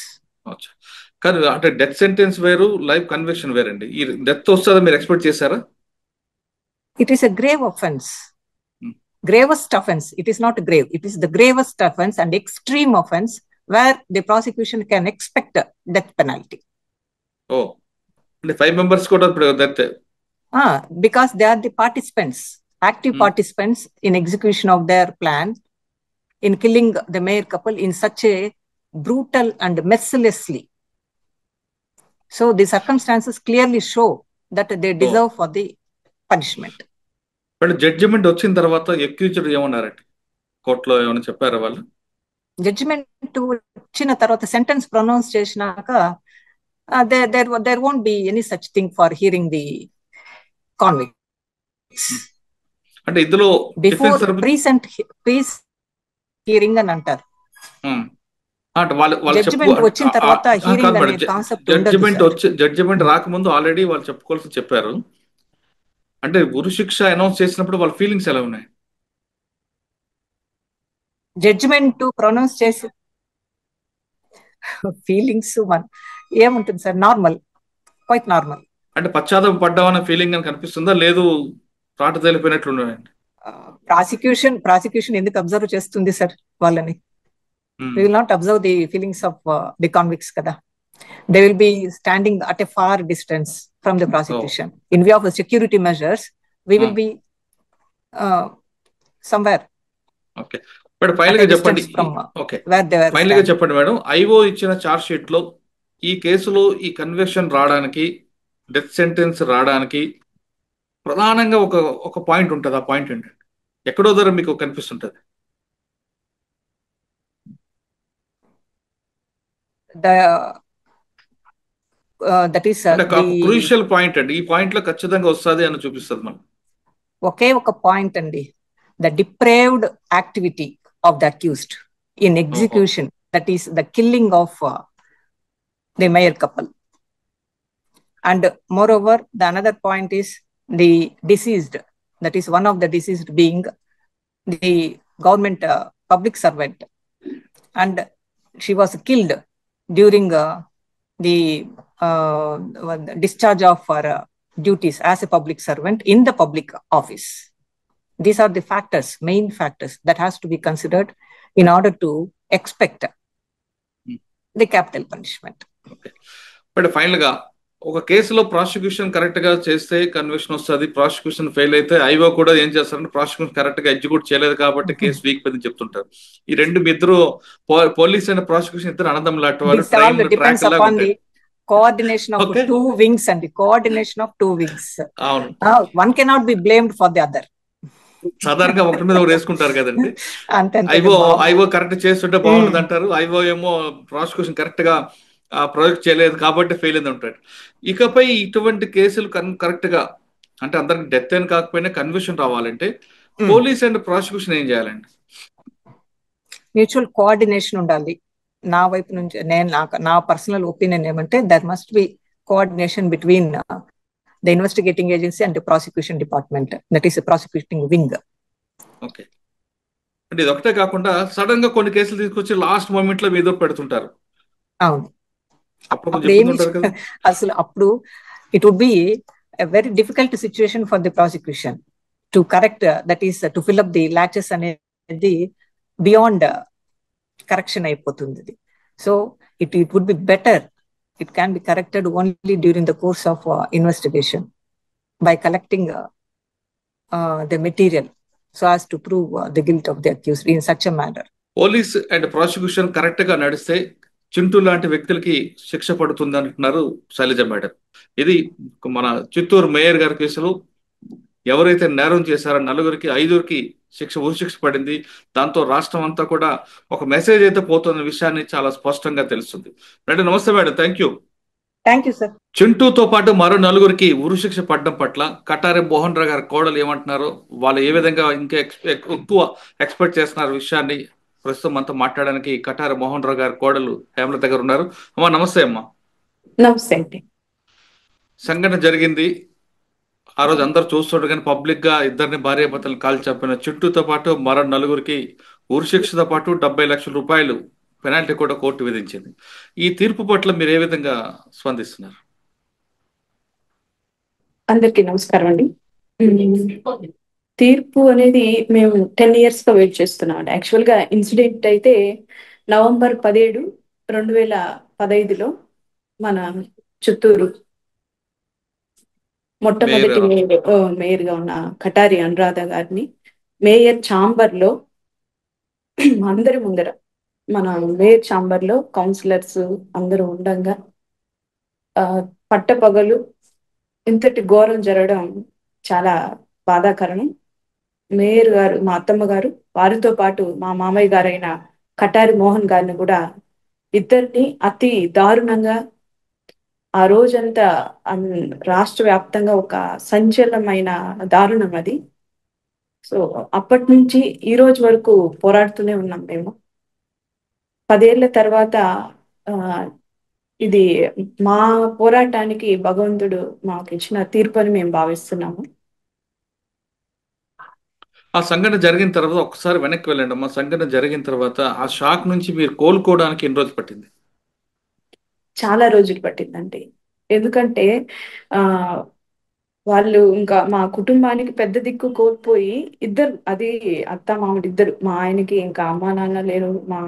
కానీ అంటే డెత్ సెంటెన్స్ వేరు, లైఫ్ కన్విక్షన్ వేరండి. ఈ డెత్ వస్తుందా మీరు ఎక్స్పెక్ట్ చేశారా? It is a grave offence. Gravest offense. It is not grave. It is the gravest offense and extreme offense where the prosecution can expect death penalty. Oh, the 5 members could have death. Because they are the participants, active participants in execution of their plan in killing the Mayer couple in such a brutal and mercilessly. So the circumstances clearly show that they deserve for the punishment. But judgement వచ్చిన తర్వాత accused ఏమన్నారండి? కోర్టులో ఏమైనా చెప్పారా వాళ్ళు? Judgement వచ్చిన తర్వాత sentence pronounce చేసినాక there won't be any such thing for hearing the convicts. అంటే ఇందులో బిఫోర్ ప్రీసెంట్ హియరింగ్ అని అంటారు. అంటే వాళ్ళు జడ్జిమెంట్ వచ్చిన తర్వాత హియరింగ్ అనే కాన్సెప్ట్ ఉండదు. జడ్జిమెంట్ రాకముందు ఆల్రెడీ వాళ్ళు చెప్పుకోవాల్సి చెప్పారు. అంటే ఉరిశిక్ష అనౌన్స్ చేసినప్పుడు వాళ్ళ ఫీలింగ్స్ ఎలా ఉన్నాయి? జడ్జిమెంట్ ప్రొనౌన్స్ చేసి ఫీలింగ్స్ ఏముంటుంది సార్? Normal, quite normal. అంటే పశ్చాత్తాప పడ్డామన్న ఫీలింగ్ అని కనిపిస్తుందా, లేదు రాట తెలిపినట్లున్నాయండి? ప్రాసిక్యూషన్ ఎందుకు అబ్జర్వ్ చేస్తుంది సార్ వాళ్ళని? We will not observe the feelings of the convicts kada. They will be standing at a far distance from the prosecution. In view of the security measures, we will be somewhere. Okay. But final గా చెప్పండి. Okay, final గా చెప్పండి madam, IO ఇచ్చిన charge sheet లో ఈ కేసులో ఈ conviction రావడానికి, డెత్ సెంటెన్స్ రావడానికి ప్రధానంగా ఒక పాయింట్ ఉంటుంది. ఆ పాయింట్ ఏంటంటే ఎక్కడో దగ్గర మీకు కనిపిస్తుంటది. దట్ ఈస్ క్రూషియల్ పాయింట్ అండి. ఈ పాయింట్ లో ఖచ్చితంగా వస్తుంది అని చూపిస్తుంది మనం. ఒకే ఒక పాయింట్ అండి, the depraved activity of the accused in execution, that is the killing of the mayor couple. And more over the another point is the deceased, that is one of the deceased being the government public servant, and she was killed during the discharge of her duties as a public servant in the public office. These are the factors, main factors that has to be considered in order to expect the capital punishment. Okay. But finally, ఒక కేసులో prosecution correct గా చేస్తే conviction వస్తుంది. Prosecution fail అయితే IO కూడా ఏం చేస్తారంటే prosecution correct గా ఎగ్జిక్యూట్ చేయలేదు కాబట్టి కేసు వీక్ పోయిందని చెప్తుంటారు. ఈ ఇద్దరు పోలీస్ అండ్ ప్రాసిక్యూషన్ ఇద్దరు అనందం లాంటి వారు. కోఆర్డినేషన్ ఆఫ్ టూ వింగ్స్ అండి, కోఆర్డినేషన్ ఆఫ్ టూ వింగ్స్. అవును, one cannot be blamed for the other. సాధారణంగా ఒకటి మీద ఒకటి వేసుకుంటారు కదండి. ఐఓ కరెక్ట్ చేస్తుంటే బాగుంటుంది అంటారు, ఐఓ ఏమో ప్రాసిక్యూషన్ కరెక్ట్ గా ప్రాజెక్ట్ చేయలేదు కాబట్టి ఫెయిల్ అయింది ఉంటాడు. ఇకపై ఇటువంటి కేసులు కరెక్ట్ గా, అంటే అందరికి డెత్ అని కాకపోయినా కన్విక్షన్ రావాలంటే పోలీస్ అండ్ ప్రాసిక్యూషన్ ఏం చేయాలండి? మ్యూచువల్ కోఆర్డినేషన్ ఉండాలి. నా వైపు నుంచి నా పర్సనల్ ఒపీనియన్ ఏమంటే there must be coordination between the investigating agency and prosecution department, that is prosecuting wing. Okay, అంటే ఇది ఒకటే కాకుండా సడన్ గా కొన్ని కేసులు తీసుకొచ్చి లాస్ట్ మూమెంట్ లో మీద పెడుతుంటారు. అవును, అసలు అప్పుడు it would be a very difficult situation for the prosecution to correct, that is to fill up the laches అనేది బియాండ్ కరెక్షన్ అయిపోతుంది. So it would be better, it can be corrected only during the course of investigation by collecting the material so as to prove the guilt of the accused in such a manner. Police and prosecution correct గా నడిస్తే చింటూ లాంటి వ్యక్తులకి శిక్ష పడుతుంది అంటున్నారు Shailaja madam. ఇది మన Chittoor mayor గారి కేసులో ఎవరైతే నేరం చేశారో నలుగురికి 5కి ఉరిశిక్ష పడింది. దాంతో రాష్ట్రం అంతా కూడా ఒక మెసేజ్ అయితే పోతున్న విషయాన్ని చాలా స్పష్టంగా తెలుస్తుంది. మేడం నమస్తే madam, thank you. Thank you sir. చింటూతో పాటు మరో 4కి ఉరిశిక్ష పడడం పట్ల కటారి మోహన్ రావు గారి కోడలు ఏమంటున్నారో, వాళ్ళు ఏ విధంగా ఇంకా ఎక్కువ ఎక్స్పెక్ట్ చేస్తున్నారు విషయాన్ని ప్రస్తుతం అంతా మాట్లాడడానికి కటారి మోహన్ రావు గారి కోడలు హేమలత గారు ఉన్నారు. అమ్మా నమస్తే. అమ్మా నమస్తే అండి. సంఘటన జరిగింది ఆ రోజు అందరు చూస్తుంటారు, కానీ పబ్లిక్ గా ఇద్దరిని భార్యాభర్తలు కాల్ చంపిన చింటూతో పాటు మరో 4కి ఉరిశిక్షతో పాటు 70 లక్షల రూపాయలు పెనాల్టీ కూడా కోర్టు విధించింది. ఈ తీర్పు పట్ల మీరు ఏ విధంగా స్పందిస్తున్నారు? అందరికీ నమస్కారం అండి. తీర్పు అనేది మేము 10 years గా వెయిట్ చేస్తున్నాం అండి. యాక్చువల్ గా ఇన్సిడెంట్ అయితే November 17, 2015లో మన చిత్తూరు మొట్టమొదటి మేయర్ గా ఉన్న కటారి అనురాధ గారిని మేయర్ ఛాంబర్ లో అందరి ముందర, మన మేయర్ ఛాంబర్ లో కౌన్సిలర్స్ అందరూ ఉండగా ఆ, పట్టపగలు ఇంతటి ఘోరం జరగడం చాలా బాధాకరణం. మేయర్ గారు, మా అత్తమ్మ గారు, వారితో పాటు మా మామయ్య గారైన కటారి మోహన్ గారిని కూడా, ఇద్దరిని అతి దారుణంగా ఆ రోజంతా రాష్ట్ర వ్యాప్తంగా ఒక సంచలనమైన దారుణం అది. సో అప్పటి నుంచి ఈ రోజు వరకు పోరాడుతూనే ఉన్నాం మేము. 10 ఏళ్ల తర్వాత ఆ ఇది మా పోరాటానికి భగవంతుడు మాకు ఇచ్చిన తీర్పు అని మేము భావిస్తున్నాము. ఆ సంఘటన జరిగిన తర్వాత ఒకసారి వెనక్కి వెళ్ళండి అమ్మా. సంఘటన జరిగిన తర్వాత ఆ షాక్ నుంచి మీరు కోలుకోవడానికి ఎన్ని రోజులు పట్టింది? చాలా రోజులు పట్టిందండి. ఎందుకంటే ఆ వాళ్ళు ఇంకా మా కుటుంబానికి పెద్ద దిక్కు కోల్పోయి, ఇద్దరు, అది అత్త మామూలు ఇద్దరు, మా ఆయనకి ఇంకా అమ్మా నాన్న లేరు, మా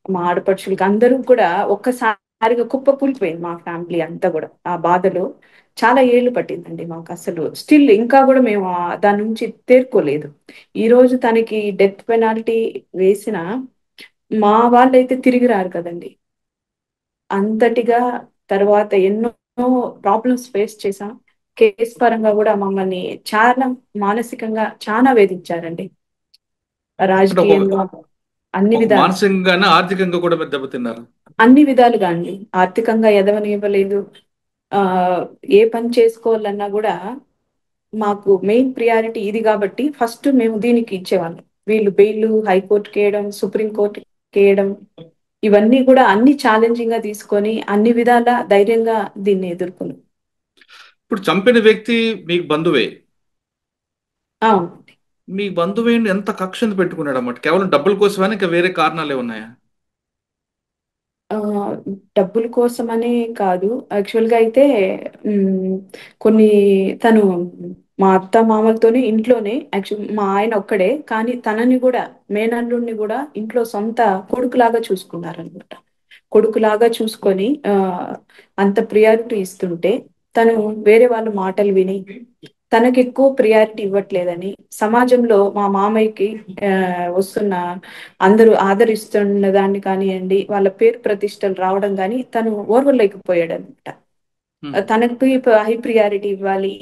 మా ఆడపడుచులకి అందరూ కూడా ఒక్కసారిగా కుప్పకూలిపోయింది మా ఫ్యామిలీ అంతా కూడా. ఆ బాధలో చాలా ఏళ్ళు పట్టిందండి మాకు. అసలు స్టిల్ ఇంకా కూడా మేము దాని నుంచి తేరుకోలేదు. ఈ రోజు తనకి డెత్ పెనాల్టీ వేసిన మా వాళ్ళైతే తిరిగి రారు కదండి. అంతటిగా తర్వాత ఎన్నో ప్రాబ్లమ్స్ ఫేస్ చేసాం. కేసు పరంగా కూడా మమ్మల్ని చాలా మానసికంగా చాలా వేధించారండి, అంటే ఒక రాజకీయంగా అన్ని ఒక విధాలు, మానసికంగానే ఆర్థికంగా కూడా మీరు దెబ్బతిన్నారు. అన్ని విధాలుగా అండి. ఆర్థికంగా ఎదవనివ్వలేదు. ఆ ఏ పని చేసుకోవాలన్నా కూడా మాకు మెయిన్ ప్రియారిటీ ఇది కాబట్టి ఫస్ట్ మేము దీనికి ఇచ్చేవాళ్ళం. వీళ్ళు బెయిల్ హైకోర్టుకి వేయడం, సుప్రీంకోర్టుకి వేయడం, ఇవన్నీ కూడా అన్ని ఛాలెంజింగ్ గా తీసుకొని అన్ని విధాల ధైర్యంగా దీన్ని ఎదుర్కొన్నాం. ఇప్పుడు చంపిన వ్యక్తి మీకు బంధువే. అవును. మీ బంధువేని ఎంత కక్షను పెట్టుకున్నాడు అన్నమాట? కేవలం డబ్బుల కోసమని ఇంకా వేరే కారణాలు ఉన్నాయా? ఆ, డబ్బుల కోసమనే కాదు, యాక్చువల్ గా అయితే ఉమ్, కొన్ని తను మా అత్త మామలతోనే ఇంట్లోనే, యాక్చువల్ మా ఆయన ఒక్కడే కానీ తనని కూడా, మేనల్లుడిని కూడా ఇంట్లో సొంత కొడుకులాగా చూసుకున్నారనమాట. కొడుకులాగా చూసుకొని అంత ప్రియారిటీ ఇస్తుంటే తను వేరే వాళ్ళ మాటలు విని తనకి ఎక్కువ ప్రియారిటీ ఇవ్వట్లేదని, సమాజంలో మా మామయ్యకి ఆ, వస్తున్న అందరూ ఆదరిస్తున్న దాన్ని కానివ్వండి, వాళ్ళ పేరు ప్రతిష్టలు రావడం కానీ తను ఓర్వలేకపోయాడు అనమాట. హ్మ్. తనకి హై ప్రియారిటీ ఇవ్వాలి,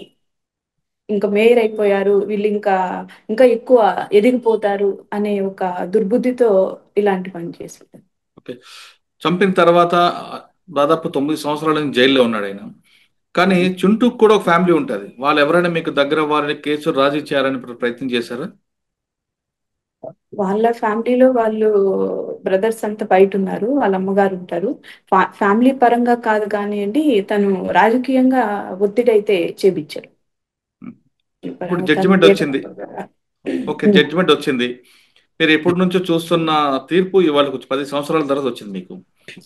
ఇంకా మేయర్ అయిపోయారు వీళ్ళు, ఇంకా ఇంకా ఎక్కువ ఎదిగిపోతారు అనే ఒక దుర్బుద్ధితో ఇలాంటి పని చేశారు. ఓకే. చంపిన తర్వాత దాదాపు 9 సంవత్సరాల నుంచి జైల్లో ఉన్నాడు ఆయన. కానీ చుంటూకు కూడా ఒక ఫ్యామిలీ ఉంటుంది. వాళ్ళు ఎవరైనా మీకు దగ్గర వారిని కేసు రాజీ చేయాలని ప్రయత్నం చేశారా? వాళ్ళ ఫ్యామిలీలో వాళ్ళు బ్రదర్స్ అంతా బయట ఉన్నారు, వాళ్ళ అమ్మగారు ఉంటారు. ఫ్యామిలీ పరంగా కాదు కానివ్వండి, తను రాజకీయంగా ఒత్తిడి అయితే చేపించారు. హ్మ్. ఇప్పుడు తను జడ్జిమెంట్ వచ్చింది. ఓకే, జడ్జిమెంట్ వచ్చింది. మీరు ఎప్పటి నుంచో చూస్తున్న తీర్పు ఇవాళ 10 సంవత్సరాల తర్వాత వచ్చింది మీకు.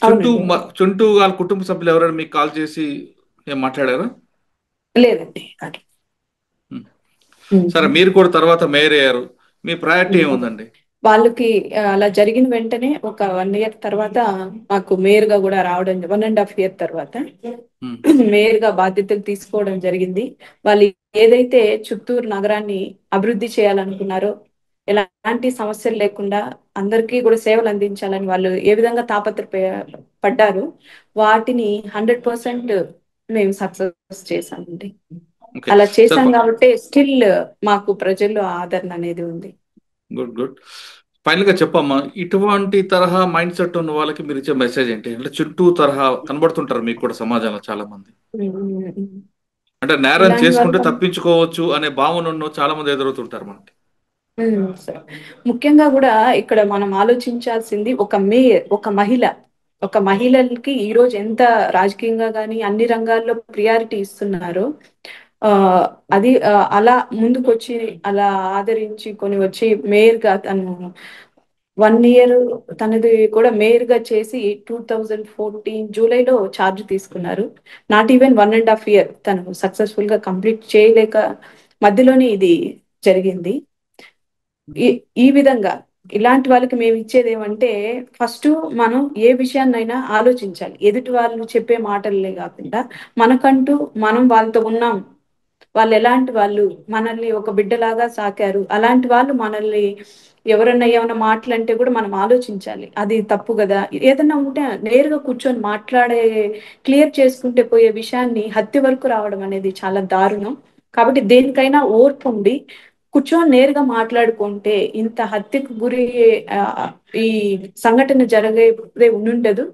అవునండి. చుంటూ వాళ్ళ కుటుంబ సభ్యులు ఎవరైనా మీకు కాల్ చేసి ఏం మాట్లాడారా? లేదండి. హ్మ్. ఉమ్. సరే, మీరు కూడా తర్వాత మేయర్ అయ్యారు. మీ ప్రయారిటీ ఏముందండి? వాళ్ళకి అలా జరిగిన వెంటనే ఒక 1 year తర్వాత మాకు మేయర్ గా కూడా రావడం, 1.5 year తర్వాత హ్మ్. మేయర్ గా బాధ్యతలు తీసుకోవడం జరిగింది. వాళ్ళు ఏదైతే చిత్తూరు నగరాన్ని అభివృద్ధి చేయాలనుకున్నారో, ఎలాంటి సమస్యలు లేకుండా అందరికీ కూడా సేవలు అందించాలని వాళ్ళు ఏ విధంగా పడ్డారు, వాటిని 100% మేము సక్సెస్ చేశామండి. ఓకే. అలా సార్, చేశాం కాబట్టి స్టిల్ మాకు ప్రజల్లో ఆదరణ అనేది ఉంది. Good good. ఫైనల్ గా చెప్పమ్మా, ఇటువంటి తరహా మైండ్ సెట్ ఉన్న వాళ్ళకి మీరు ఇచ్చే మెసేజ్ ఏంటి? అంటే చుట్టూ తరహా కనబడుతుంటారు మీకు కూడా సమాజంలో చాలా మంది. అంటే నేరం ఇలాంటి చేసుకుంటే వాళ్ళు తప్పించుకోవచ్చు అనే భావన ఉన్న చాలా మంది ఎదురవుతుంటారు మనకి. సరే. ముఖ్యంగా కూడా ఇక్కడ మనం ఆలోచించాల్సింది, ఒక మేయర్, ఒక మహిళలకి ఈ రోజు ఎంత రాజకీయంగా కానీ అన్ని రంగాల్లో ప్రియారిటీ ఇస్తున్నారో, ఆ అది అలా ముందుకొచ్చి అలా ఆదరించి కొని వచ్చి మేయర్ గా తను 1 year తనది కూడా మేయర్ గా చేసి 2014 జూలైలో ఛార్జ్ తీసుకున్నారు. నాట్ ఈవెన్ 1.5 year తను సక్సెస్ఫుల్ గా కంప్లీట్ చేయలేక మధ్యలోనే ఇది జరిగింది. ఈ ఈ విధంగా ఇలాంటి వాళ్ళకి మేము ఇచ్చేది ఏమంటే, ఫస్ట్ మనం ఏ విషయాన్నైనా ఆలోచించాలి. ఎదుటి వాళ్ళు చెప్పే మాటలే కాకుండా మనకంటూ మనం వాళ్ళతో ఉన్నాం, వాళ్ళు ఎలాంటి వాళ్ళు, మనల్ని ఒక బిడ్డలాగా సాకారు. అలాంటి వాళ్ళు మనల్ని ఎవరన్నా ఏమైనా మాటలంటే కూడా మనం ఆలోచించాలి, అది తప్పు కదా. ఏదన్నా ఉంటే నేరుగా కూర్చొని మాట్లాడే, క్లియర్ చేసుకుంటే పోయే విషయాన్ని హత్య వరకు రావడం అనేది చాలా దారుణం. కాబట్టి దేనికైనా ఓర్పు ఉండి కూర్చొని నేరుగా మాట్లాడుకుంటే ఇంత హత్యకు గురి ఆ, ఈ సంఘటన జరిగే ఉండుండదు.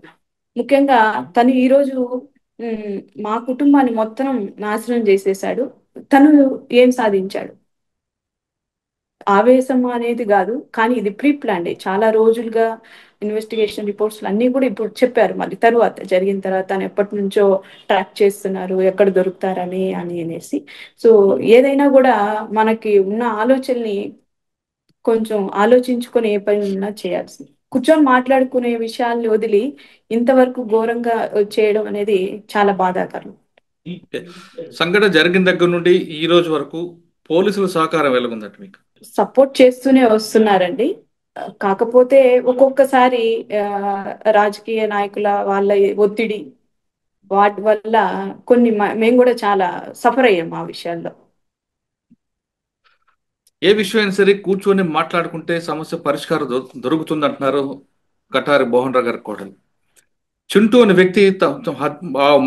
ముఖ్యంగా తను ఈరోజు మా కుటుంబాన్ని మొత్తం నాశనం చేసేసాడు. తను ఏం సాధించాడు? ఆవేశం అనేది కాదు, కానీ ఇది ప్రీ ప్లాన్డ్. చాలా రోజులుగా ఇన్వెస్టిగేషన్ రిపోర్ట్స్ అన్ని కూడా ఇప్పుడు చెప్పారు. మళ్ళీ తర్వాత జరిగిన తర్వాత తను ఎప్పటి నుంచో ట్రాక్ చేస్తున్నారు, ఎక్కడ దొరుకుతారని అనేసి. సో ఏదైనా కూడా మనకి ఉన్న ఆలోచనని కొంచెం ఆలోచించుకొని ఏ పని ఉన్నా చేయాల్సింది. కూర్చొని మాట్లాడుకునే విషయాల్ని వదిలి ఇంతవరకు ఘోరంగా చేయడం అనేది చాలా బాధాకరం. సంఘటన జరిగిన దగ్గర నుండి ఈ రోజు వరకు పోలీసుల సహకారం ఎలాగుందంట మీకు? సపోర్ట్ చేస్తూనే వస్తున్నారండి. కాకపోతే ఒక్కొక్కసారి రాజకీయ నాయకుల వాళ్ళ ఒత్తిడి వాటి వల్ల కొన్ని మేము కూడా చాలా సఫర్ అయ్యాం ఆ విషయాల్లో. ఏ విషయం సరే కూర్చొని మాట్లాడుకుంటే సమస్య పరిష్కారం దొరుకుతుంది అంటున్నారు కటారి మోహన్ రావు గారి కోడలు. చింటూ అనే వ్యక్తి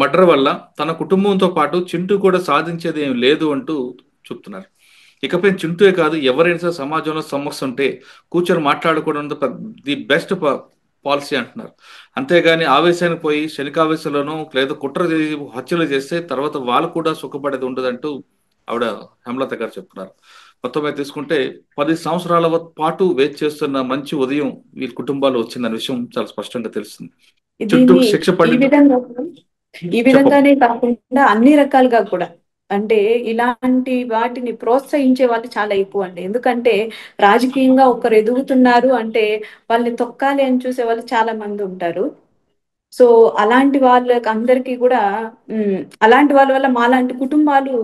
మర్డర్ వల్ల తన కుటుంబంతో పాటు చింటూ కూడా సాధించేది ఏం లేదు అంటూ చెప్తున్నారు. ఇకపై చింటూయే కాదు, ఎవరైనా సరే సమాజంలో సమస్య ఉంటే కూర్చొని మాట్లాడుకోవడం ది బెస్ట్ పాలసీ అంటున్నారు. అంతేగాని ఆవేశానికి పోయి శనికావేశంలోనూ లేదా కుట్ర హత్యలు చేస్తే తర్వాత వాళ్ళు కూడా సుఖపడేది ఉండదంటూ ఆవిడ హేమలత గారు చెప్తున్నారు. మొత్తం మీద తీసుకుంటే 10 సంవత్సరాల పాటు వెయిట్ చేస్తున్న మంచి ఉదయం వీళ్ళ కుటుంబాలు వచ్చిందన్న విషయం చాలా స్పష్టంగా తెలుస్తుంది. శిక్ష ఈ విధంగానే కాకుండా అన్ని రకాలుగా కూడా, అంటే ఇలాంటి వాటిని ప్రోత్సహించే వాళ్ళు చాలా ఎక్కువ అండి. ఎందుకంటే రాజకీయంగా ఒకరు ఎదుగుతున్నారు అంటే వాళ్ళని తొక్కాలి అని చూసే వాళ్ళు చాలా మంది ఉంటారు. సో అలాంటి వాళ్ళకి అందరికీ కూడా అలాంటి వాళ్ళ వల్ల మాలాంటి కుటుంబాలు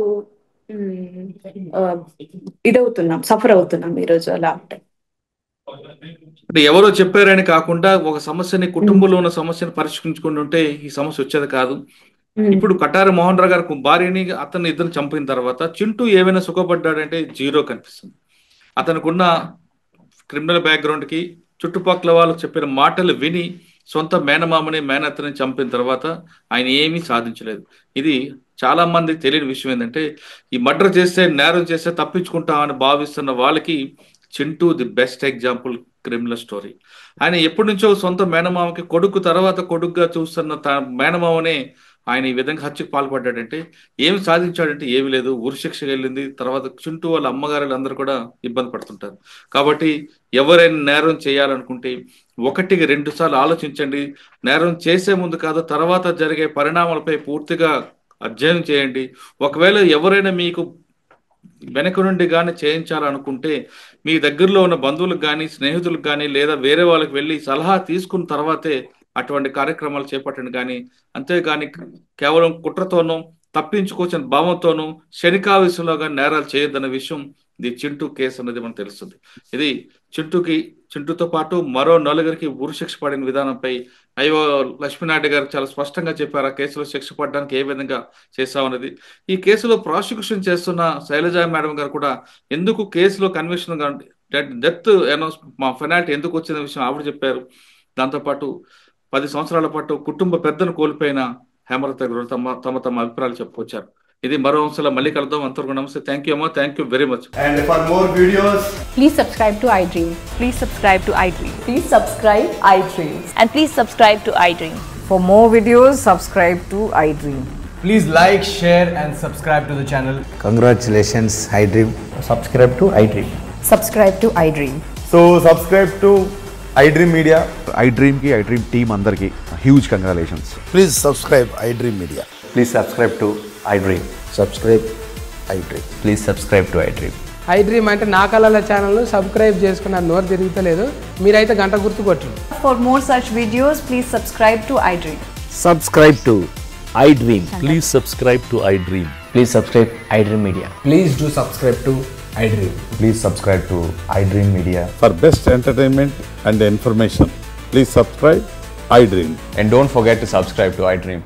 ఇదవుతున్నాం, సఫర్ అవుతున్నాం ఈరోజు. అలా ఉంటాయి అంటే ఎవరో చెప్పారని కాకుండా ఒక సమస్యని, కుటుంబంలో ఉన్న సమస్యను పరిష్కరించుకుంటుంటే ఈ సమస్య వచ్చేది కాదు. ఇప్పుడు కటారి మోహన్ రావు గారి భార్యని అతన్ని ఇద్దరు చంపిన తర్వాత చింటూ ఏమైనా సుఖపడ్డాడంటే జీరో కనిపిస్తుంది. అతనికి ఉన్న క్రిమినల్ బ్యాక్గ్రౌండ్ కి చుట్టుపక్కల వాళ్ళు చెప్పిన మాటలు విని సొంత మేనమామని మేనత్తని చంపిన తర్వాత ఆయన ఏమీ సాధించలేదు. ఇది చాలా మంది తెలియని విషయం ఏంటంటే, ఈ మర్డర్ చేస్తే, నేరం చేస్తే తప్పించుకుంటామని భావిస్తున్న వాళ్ళకి Chintu the best example criminal story. ఆయన ఎప్పటి నుంచో సొంత మేనమామకి కొడుకు తర్వాత కొడుకుగా చూస్తున్న మేనమామనే ఆయన ఈ విధంగా హత్యకు పాల్పడ్డాడంటే ఏమి సాధించాడంటే ఏమి లేదు. ఉరిశిక్ష వెళ్ళింది. తర్వాత చింటూ వాళ్ళ అమ్మగారులు అందరూ కూడా ఇబ్బంది పడుతుంటారు. కాబట్టి ఎవరైనా నేరం చేయాలనుకుంటే 1-2 సార్లు ఆలోచించండి. నేరం చేసే ముందు కాదు, తర్వాత జరిగే పరిణామాలపై పూర్తిగా అధ్యయనం చేయండి. ఒకవేళ ఎవరైనా మీకు వెనక నుండి కానీ చేయించాలనుకుంటే మీ దగ్గరలో ఉన్న బంధువులకు కానీ, స్నేహితులకు కానీ, లేదా వేరే వాళ్ళకి వెళ్ళి సలహా తీసుకున్న తర్వాతే అటువంటి కార్యక్రమాలు చేపట్టండి. కానీ అంతేగాని కేవలం కుట్రతోనూ తప్పించుకోవచ్చిన భావంతోనూ శనికావేశంలో కానీ నేరాలు చేయొద్దన్న విషయం ఇది చింటూ కేసు అనేది మనకు తెలుస్తుంది. ఇది చింటూతో పాటు మరో 4 ఉరిశిక్ష పడిన విధానంపై అయ్యో లక్ష్మీనాయుడు గారు చాలా స్పష్టంగా చెప్పారు. ఆ కేసులో శిక్ష పడడానికి ఏ విధంగా చేశామన్నది. ఈ కేసులో ప్రాసిక్యూషన్ చేస్తున్న శైలజా మేడం గారు కూడా ఎందుకు కేసులో కన్విక్షన్ డెత్ అనౌన్స్ మా ఫెనాల్టీ ఎందుకు వచ్చిన విషయం ఆవిడ చెప్పారు. దాంతోపాటు 10 సంవత్సరాల పాటు కుటుంబ పెద్దను కోల్పోయిన హేమలత గారు తమ అభిప్రాయాలు చెప్పుకొచ్చారు. ఇది మరో అంశంలో మళ్ళీ కలుద్దాం. అంతవరకు నమస్తే. థ్యాంక్ యూ అమ్మా. Thank you very much. And for more videos, please subscribe to iDream. Please subscribe to iDream. Please subscribe iDream. And please subscribe to iDream. For more videos, subscribe to iDream. please like, share and subscribe to the channel. Congratulations, iDream. Subscribe to iDream. Subscribe to iDream. So subscribe to iDream Media. iDream team andarki huge congratulations. Please subscribe iDream Media. Please subscribe to iDream. Subscribe iDream. Please subscribe to iDream. iDream అంటే నా కళల channel subscribe చేసుకున్న నోరు తిరుగుతలేదు, మీరైతే గంట గుర్తు కొట్టండి. For more such videos, please subscribe to iDream. Subscribe to iDream. Please subscribe to iDream. Please subscribe iDream Media. Please do subscribe to iDream. Please subscribe to iDream Media. For best entertainment and information, please subscribe iDream. And don't forget to subscribe to iDream.